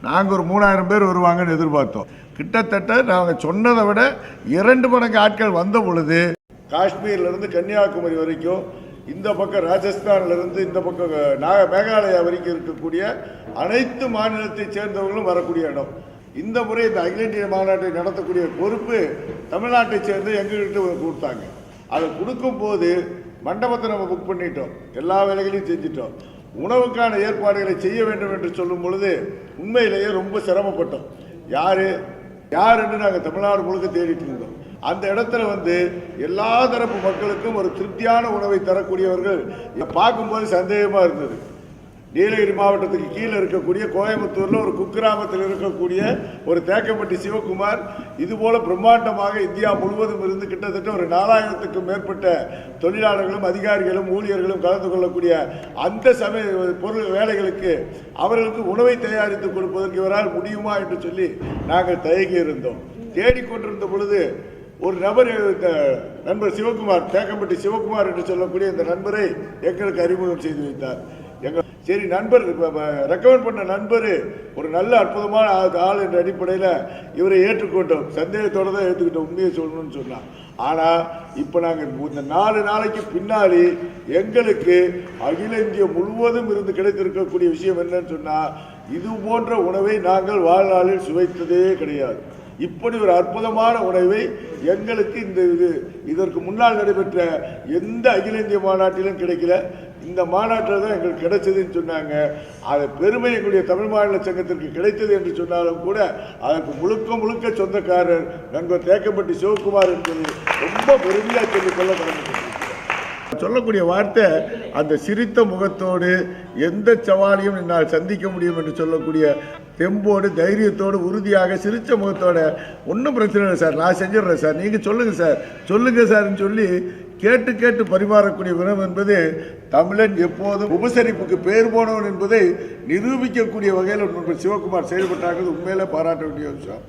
நாங்கள் ஒரு 3000 பேர் வருவாங்கன்னு எதிர்பார்த்தோம். கிட்டத்தட்ட நாங்கள் சொன்னதை விட 2 மடங்கு ஆட்கள் வந்த பொழுது காஷ்மீர்லேருந்து கன்னியாகுமரி வரைக்கும், இந்த பக்கம் ராஜஸ்தான்லேருந்து இந்த பக்கம் மேகாலயா வரைக்கும் இருக்கக்கூடிய அனைத்து மாநிலத்தை சேர்ந்தவர்களும் வரக்கூடிய இடம். இந்த முறை இந்த அகில இந்திய மாநாட்டை நடத்தக்கூடிய பொறுப்பு தமிழ்நாட்டை சேர்ந்து எங்ககிட்ட கொடுத்தாங்க. அதை கொடுக்கும்போது மண்டபத்தை நம்ம புக் பண்ணிட்டோம், எல்லா வேலைகளையும் செஞ்சிட்டோம். உணவுக்கான ஏற்பாடுகளை செய்ய வேண்டும் என்று சொல்லும் பொழுது உண்மையிலேயே ரொம்ப சிரமப்பட்டோம். யார் என்று நாங்கள் தமிழ்நாடு முழுக்க தேடிட்டு இருந்தோம். அந்த இடத்துல எல்லா தரப்பு மக்களுக்கும் ஒரு திருப்தியான உணவை தரக்கூடியவர்கள் பார்க்கும்போது சந்தேகமாக இருந்தது. நீலகிரி மாவட்டத்துக்கு கீழே இருக்கக்கூடிய கோயம்புத்தூரில் ஒரு குக்கிராமத்தில் இருக்கக்கூடிய ஒரு தேக்கப்பட்டி சிவகுமார் இதுபோல பிரம்மாண்டமாக இந்தியா முழுவதும் இருந்து கிட்டத்தட்ட ஒரு 4000க்கும் மேற்பட்ட தொழிலாளர்களும் அதிகாரிகளும் ஊழியர்களும் கலந்து கொள்ளக்கூடிய அந்த பொருள் வேலைகளுக்கு அவர்களுக்கு உணவை தயாரித்து கொடுப்பதற்கு இவரால் முடியுமா என்று சொல்லி நாங்கள் தயங்கி இருந்தோம். தேடிக்கொண்டிருந்த பொழுது ஒரு நண்பர் சிவகுமார், தேக்கப்பட்டி சிவகுமார் என்று சொல்லக்கூடிய இந்த நண்பரை எங்களுக்கு அறிமுகம் செய்து வைத்தார். சரி, நண்பர் ரெக்கமெண்ட் பண்ண நண்பர் ஒரு நல்ல அற்புதமான ஆள் என்ற அடிப்படையில் இவரை ஏற்றுக்கொண்டோம். சந்தேகத்தோடு தான் ஏற்றுக்கிட்டோம், உண்மையை சொல்லணும்னு சொன்னான். ஆனால் இப்போ நாங்கள் இந்த 4 நாளைக்கு பின்னாடி எங்களுக்கு அகில இந்திய முழுவதும் இருந்து கிடைத்திருக்கக்கூடிய விஷயம் என்னன்னு சொன்னால், இது போன்ற உணவை நாங்கள் வாழ்நாளில் சுவைத்ததே கிடையாது. இப்படி ஒரு அற்புதமான உணவை எங்களுக்கு இதற்கு முன்னால் நடைபெற்ற எந்த அகில இந்திய மாநாட்டிலும் கிடைக்கல. இந்த மாநாட்டில் தான் எங்களுக்கு கிடைச்சதுன்னு சொன்னாங்க. அது பெருமை எங்களுடைய தமிழ் மாநில சங்கத்திற்கு கிடைத்தது என்று சொன்னாலும் கூட அதற்கு முழுக்க சொந்தக்காரர் நண்பர் தேக்கப்பட்டி சிவகுமார் என்பது ரொம்ப பெருமையாக சொல்லிக்கொள்ள கடமைப்பட்டிருக்கிறார். சொல்லக்கூடிய வார்த்தை, அந்த சிரித்த முகத்தோடு எந்த சவாலையும் என்னால் சந்திக்க முடியும் என்று சொல்லக்கூடிய தெம்போடு தைரியத்தோடு உறுதியாக சிரித்த முகத்தோட, ஒன்றும் பிரச்சனை இல்லை சார், நான் செஞ்சிடறேன் சார், நீங்கள் சொல்லுங்கள் சார்ன்னு சொல்லி கேட்டு பரிமாறக்கூடிய வினம் என்பது தமிழன் எப்போதும் உபசரிப்புக்கு பேர் போனவன் என்பதை நிரூபிக்கக்கூடிய வகையில் நண்பர் சிவகுமார் செயல்பட்டார்கள். உண்மையிலே பாராட்ட வேண்டிய விஷயம்.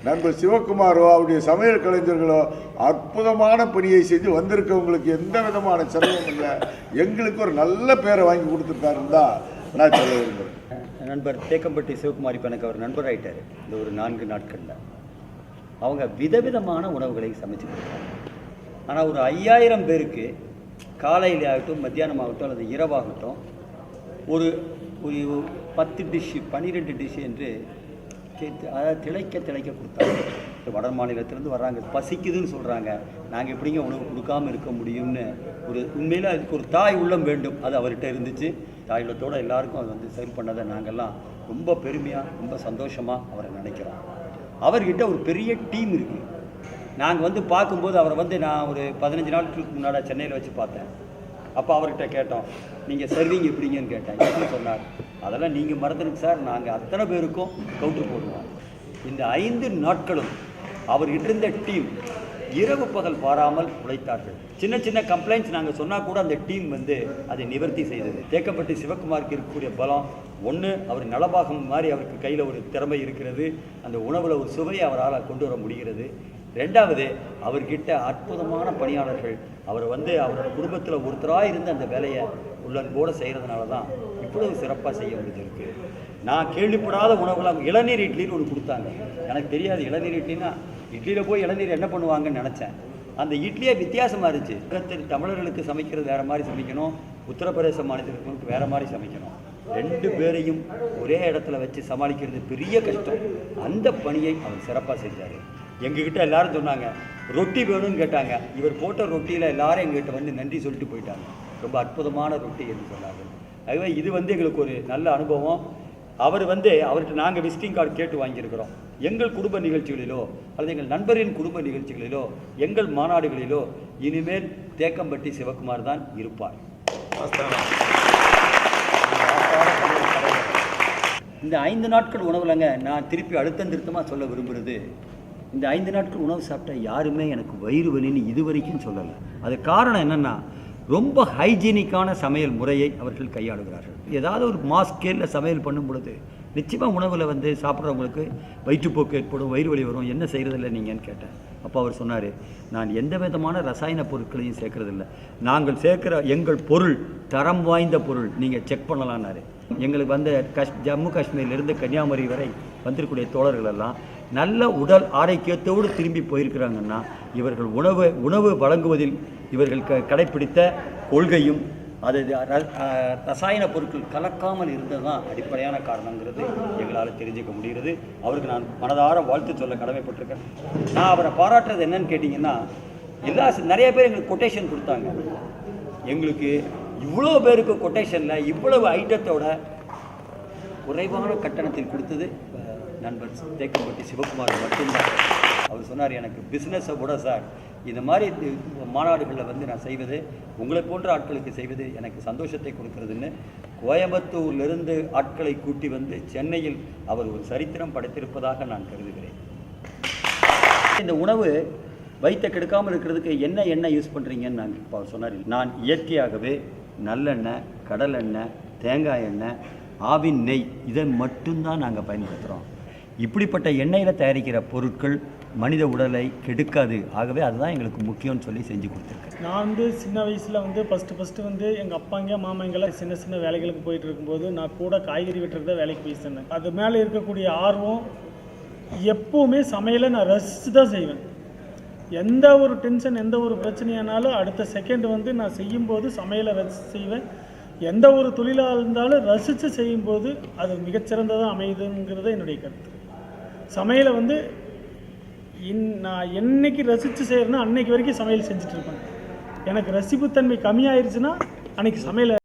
நண்பர் சிவகுமாரோ அவருடைய சமையல் கலைஞர்களோ அற்புதமான பணியை செஞ்சு வந்திருக்கவங்களுக்கு எந்த விதமான சிரமம் இல்லை. எங்களுக்கு ஒரு நல்ல பேரை வாங்கி கொடுத்துருக்காருன்னு தான் நான் சொல்ல விரும்புகிறேன். நண்பர் தேக்கப்பட்டி சிவகுமார் இப்போ எனக்கு அவர் நண்பர் ஆகிட்டார். இந்த ஒரு 4 நாட்களில் அவங்க விதவிதமான உணவுகளை சமைச்சு கொடுத்தாங்க. ஆனால் ஒரு 5000 பேருக்கு காலையில் ஆகட்டும், மத்தியானம் ஆகட்டும், அல்லது இரவாகட்டும், ஒரு 10 டிஷ்ஷு 12 டிஷ்ஷு என்று அதாவது திளைக்க கொடுத்தாங்க. வட மாநிலத்திலேருந்து வர்றாங்க, பசிக்குதுன்னு சொல்கிறாங்க. நாங்கள் எப்படிங்க உணவு கொடுக்காமல் இருக்க முடியும்னு உண்மையில் அதுக்கு ஒரு தாய் உள்ளம் வேண்டும். அது அவர்கிட்ட இருந்துச்சு. தாய் உள்ளத்தோடு எல்லாருக்கும் அது செயல் பண்ணதை நாங்கள்லாம் ரொம்ப பெருமையாக ரொம்ப சந்தோஷமாக அவரை நினைக்கிறோம். அவர்கிட்ட ஒரு பெரிய டீம் இருக்குது. நாங்கள் பார்க்கும்போது அவரை நான் ஒரு 15 நாட்களுக்கு முன்னாடி சென்னையில் வச்சு பார்த்தேன். அப்போ அவர்கிட்ட கேட்டோம், நீங்கள் சர்விங் எப்படிங்கன்னு கேட்டேன். எப்படின்னு சொன்னார், அதெல்லாம் நீங்கள் மறந்துடுங்க சார், நாங்கள் அத்தனை பேருக்கும் கவுண்டர் போடுவோம். இந்த 5 நாட்களும் அவர்கிட்ட இருந்த டீம் இரவு பகல் பாராமல் உழைத்தார்கள். சின்ன கம்ப்ளைண்ட்ஸ் நாங்கள் சொன்னால் கூட அந்த டீம் அதை நிவர்த்தி செய்தது. தேக்கப்பட்டி சிவகுமாருக்கு இருக்கக்கூடிய பலம் ஒன்று, அவர் நலபாகம் மாதிரி அவருக்கு கையில் ஒரு திறமை இருக்கிறது. அந்த உணவில் ஒரு சுவையை அவரால் கொண்டு வர முடிகிறது. 2வது, அவர்கிட்ட அற்புதமான பணியாளர்கள். அவர் அவரோட குடும்பத்தில் ஒருத்தராக இருந்து அந்த வேலையை உள்ளன்போடு செய்கிறதுனால தான் இவ்வளவு சிறப்பாக செய்ய முடிஞ்சிருக்கு. நான் கேள்விப்படாத உணவுகள், இளநீர் இட்லின்னு ஒன்று கொடுத்தாங்க. எனக்கு தெரியாது இளநீர் இட்லின்னா, இட்லியில் போய் இளநீர் என்ன பண்ணுவாங்கன்னு நினச்சேன். அந்த இட்லியே வித்தியாசமாக இருந்துச்சு. தமிழர்களுக்கு சமைக்கிறது வேறு மாதிரி சமைக்கணும், உத்தரப்பிரதேச மாநிலத்திற்கு வேறு மாதிரி சமைக்கணும். 2 பேரையும் ஒரே இடத்துல வச்சு சமாளிக்கிறது பெரிய கஷ்டம். அந்த பணியை அவர் சிறப்பாக செஞ்சார். எங்ககிட்ட எல்லாரும் சொன்னாங்க, ரொட்டி வேணும்னு கேட்டாங்க. இவர் போட்ட ரொட்டியில் எல்லாரும் எங்ககிட்ட நன்றி சொல்லிட்டு போயிட்டாங்க. ரொம்ப அற்புதமான ரொட்டி என்று சொன்னாங்க. ஆகவே இது எங்களுக்கு ஒரு நல்ல அனுபவம். அவர் அவர்கிட்ட நாங்கள் விசிட்டிங் கார்டு கேட்டு வாங்கியிருக்கிறோம். எங்கள் குடும்ப நிகழ்ச்சிகளிலோ அல்லது எங்கள் நண்பரின் குடும்ப நிகழ்ச்சிகளிலோ எங்கள் மாநாடுகளிலோ இனிமேல் தேக்கப்பட்டி சிவகுமார் தான் இருப்பார். இந்த 5 நாட்கள் உணவுலங்க நான் திருப்பி அழுத்தம் சொல்ல விரும்புகிறது, இந்த 5 நாட்கள் உணவு சாப்பிட்டா யாருமே எனக்கு வயிறு வலின்னு இதுவரைக்கும் சொல்லலை. அது காரணம் என்னென்னா, ரொம்ப ஹைஜீனிக்கான சமையல் முறையை அவர்கள் கையாளுகிறார்கள். ஏதாவது ஒரு மாஸ்கேலில் சமையல் பண்ணும் பொழுது நிச்சயமாக உணவில் சாப்பிட்றவங்களுக்கு வயிற்றுப்போக்கு ஏற்படும், வயிறு வலி வரும். என்ன செய்கிறதில்ல நீங்கன்னு கேட்டேன். அப்போ அவர் சொன்னார், நான் எந்த விதமான ரசாயன பொருட்களையும் சேர்க்கறதில்லை. நாங்கள் சேர்க்குற எங்கள் பொருள் தரம் வாய்ந்த பொருள், நீங்கள் செக் பண்ணலான்னாரு. எங்களுக்கு ஜம்மு காஷ்மீர்லேருந்து கன்னியாகுமரி வரை வந்திருக்கக்கூடிய தோழர்கள் எல்லாம் நல்ல உடல் ஆரோக்கியத்தோடு திரும்பி போயிருக்கிறாங்கன்னா இவர்கள் உணவு வழங்குவதில் இவர்கள் கடைப்பிடித்த கொள்கையும் அது ரசாயன பொருட்கள் கலக்காமல் இருந்தது தான் அடிப்படையான காரணங்கிறது எங்களால் தெரிஞ்சுக்க முடிகிறது. அவருக்கு நான் மனதார வாழ்த்து சொல்ல கடமைப்பட்டிருக்கேன். நான் அவரை பாராட்டுறது என்னன்னு கேட்டிங்கன்னா, நிறைய பேர் எங்களுக்கு கொட்டேஷன் கொடுத்தாங்க. எங்களுக்கு இவ்வளோ பேருக்கு கொட்டேஷனில் இவ்வளவு ஐட்டத்தோட குறைவான கட்டணத்தில் கொடுத்தது நண்பர் தேக்கம்பட்டி சிவகுமார் மட்டும்தான். அவர் சொன்னார், எனக்கு பிஸ்னஸை விட சார் இந்த மாதிரி மாநாடுகளில் நான் செய்வது, உங்களை போன்ற ஆட்களுக்கு செய்வது எனக்கு சந்தோஷத்தை கொடுக்கறதுன்னு கோயம்புத்தூர்லேருந்து ஆட்களை கூட்டி வந்து சென்னையில் அவர் ஒரு சரித்திரம் படைத்திருப்பதாக நான் கருதுகிறேன். இந்த உணவு வயிற்றை கெடுக்காமல் இருக்கிறதுக்கு என்ன எண்ணெய் யூஸ் பண்ணுறீங்கன்னு நான் இப்போ அவர் சொன்னார். நான் இயற்கையாகவே நல்லெண்ணெய், கடலெண்ணெய், தேங்காய் எண்ணெய், ஆவின் நெய் இதை மட்டும்தான் நாங்கள் பயன்படுத்துகிறோம். இப்படிப்பட்ட எண்ணெயில் தயாரிக்கிற பொருட்கள் மனித உடலை கெடுக்காது. ஆகவே அதுதான் எங்களுக்கு முக்கியம்னு சொல்லி செஞ்சு கொடுத்துருக்கேன். நான் சின்ன வயசில் ஃபஸ்ட்டு எங்கள் அப்பாங்க மாமாங்கெல்லாம் சின்ன சின்ன வேலைகளுக்கு போயிட்டு இருக்கும்போது நான் கூட காய்கறி வெட்டுறத வேலைக்கு போய் சொன்னேன். அது மேலே இருக்கக்கூடிய ஆர்வம் எப்போவுமே சமையலை நான் ரசித்து தான் செய்வேன். எந்த ஒரு டென்ஷன், எந்த ஒரு பிரச்சனையானாலும் அடுத்த செகண்ட் நான் செய்யும்போது சமையலை ரசித்து செய்வேன். எந்த ஒரு தொழிலாக இருந்தாலும் ரசித்து செய்யும்போது அது மிகச்சிறந்ததாக அமையுதுங்கிறது என்னுடைய கருத்து. சமையலை நான் என்னைக்கு ரசித்து செய்கிறேன்னா அன்னைக்கு வரைக்கும் சமையல் செஞ்சுட்ருப்பேன். எனக்கு ரசிப்புத்தன்மை கம்மியாயிருச்சுன்னா அன்றைக்கி சமையலை